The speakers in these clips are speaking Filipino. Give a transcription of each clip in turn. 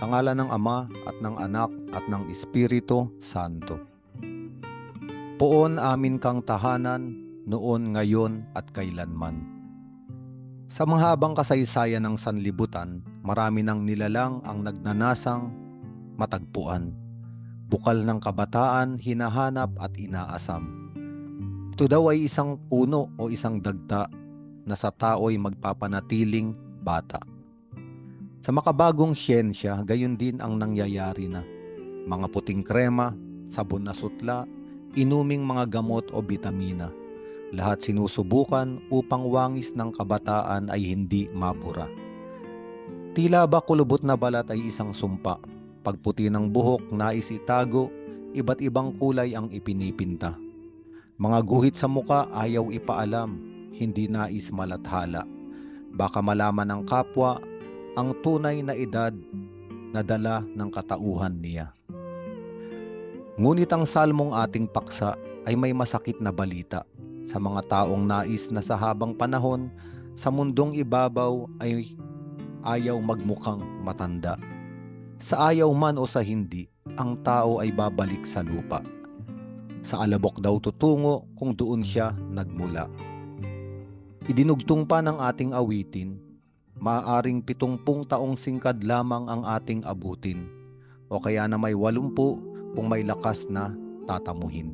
Sa ngalan ng Ama at ng Anak at ng Espiritu Santo. Poon amin kang tahanan, noon, ngayon at kailanman. Sa mahabang kasaysayan ng sanlibutan, marami ng nilalang ang nagnanasang matagpuan. Bukal ng kabataan, hinahanap at inaasam. Ito daw ay isang puno o isang dagta na sa tao'y magpapanatiling bata. Sa makabagong siyensya, gayon din ang nangyayari na. Mga puting krema, sabon na sutla, inuming mga gamot o bitamina. Lahat sinusubukan upang wangis ng kabataan ay hindi mabura. Tila ba kulubot na balat ay isang sumpa. Pagputi ng buhok, nais itago, iba't ibang kulay ang ipinipinta. Mga guhit sa muka ayaw ipaalam, hindi nais malathala. Baka malaman ng kapwa ang tunay na edad na dala ng katauhan niya. Ngunit ang salmong ating paksa ay may masakit na balita sa mga taong nais na sa habang panahon sa mundong ibabaw ay ayaw magmukhang matanda. Sa ayaw man o sa hindi, ang tao ay babalik sa lupa. Sa alabok daw tutungo kung doon siya nagmula. Idinugtong pa ng ating awitin, maaaring 70 taong singkad lamang ang ating abutin, o kaya na may 80 kung may lakas na tatamuhin.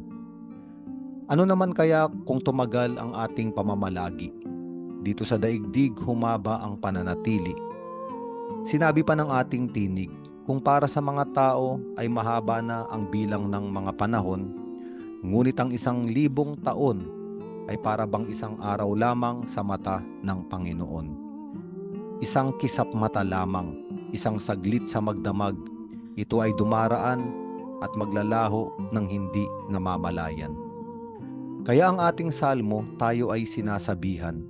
Ano naman kaya kung tumagal ang ating pamamalagi? Dito sa daigdig humaba ang pananatili. Sinabi pa ng ating tinig, kung para sa mga tao ay mahaba na ang bilang ng mga panahon, ngunit ang 1,000 taon ay para bang isang araw lamang sa mata ng Panginoon. Isang kisap mata lamang, isang saglit sa magdamag, ito ay dumaraan at maglalaho ng hindi namamalayan. Kaya ang ating salmo, tayo ay sinasabihan,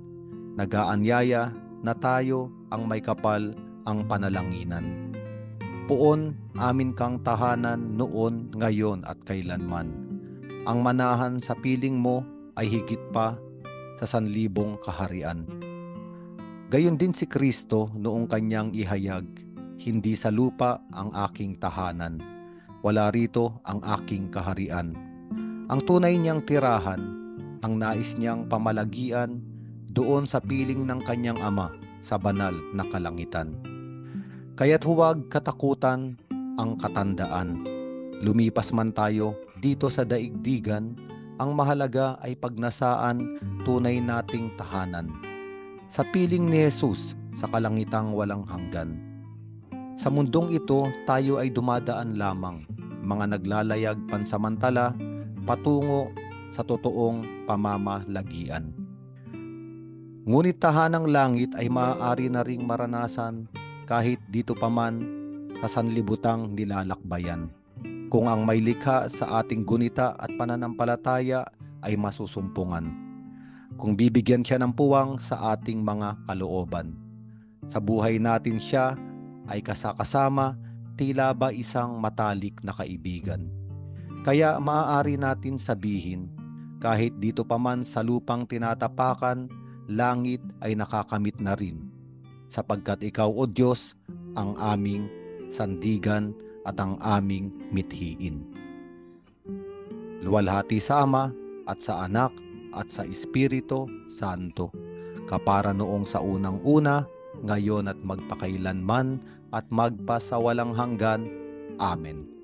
nag-aanyaya na tayo ang may kapal ang panalanginan. Poon amin kang tahanan, noon, ngayon at kailanman. Ang manahan sa piling mo ay higit pa sa 1,000 kaharian. Gayon din si Kristo noong kanyang ihayag, hindi sa lupa ang aking tahanan, wala rito ang aking kaharian. Ang tunay niyang tirahan, ang nais niyang pamalagian, doon sa piling ng kanyang Ama sa banal na kalangitan. Kaya't huwag katakutan ang katandaan. Lumipas man tayo dito sa daigdigan, ang mahalaga ay pagnasaan tunay nating tahanan. Sa piling ni Jesus sa kalangitang walang hanggan. Sa mundong ito, tayo ay dumadaan lamang, mga naglalayag pansamantala, patungo sa totoong pamamalagian. Ngunit tahanang langit ay maaari na ring maranasan kahit dito pa man sa sanlibutang nilalakbayan. Kung ang may likha sa ating gunita at pananampalataya ay masusumpungan. Kung bibigyan siya ng puwang sa ating mga kalooban. Sa buhay natin siya ay kasakasama, tila ba isang matalik na kaibigan. Kaya maaari natin sabihin, kahit dito pa man sa lupang tinatapakan, langit ay nakakamit na rin. Sapagkat ikaw, O Diyos, ang aming sandigan at ang aming mithiin. Luwalhati sa Ama at sa Anak at sa Espiritu Santo, kapara noong sa unang-una, ngayon at magpakailanman at magpasawalang hanggan. Amen.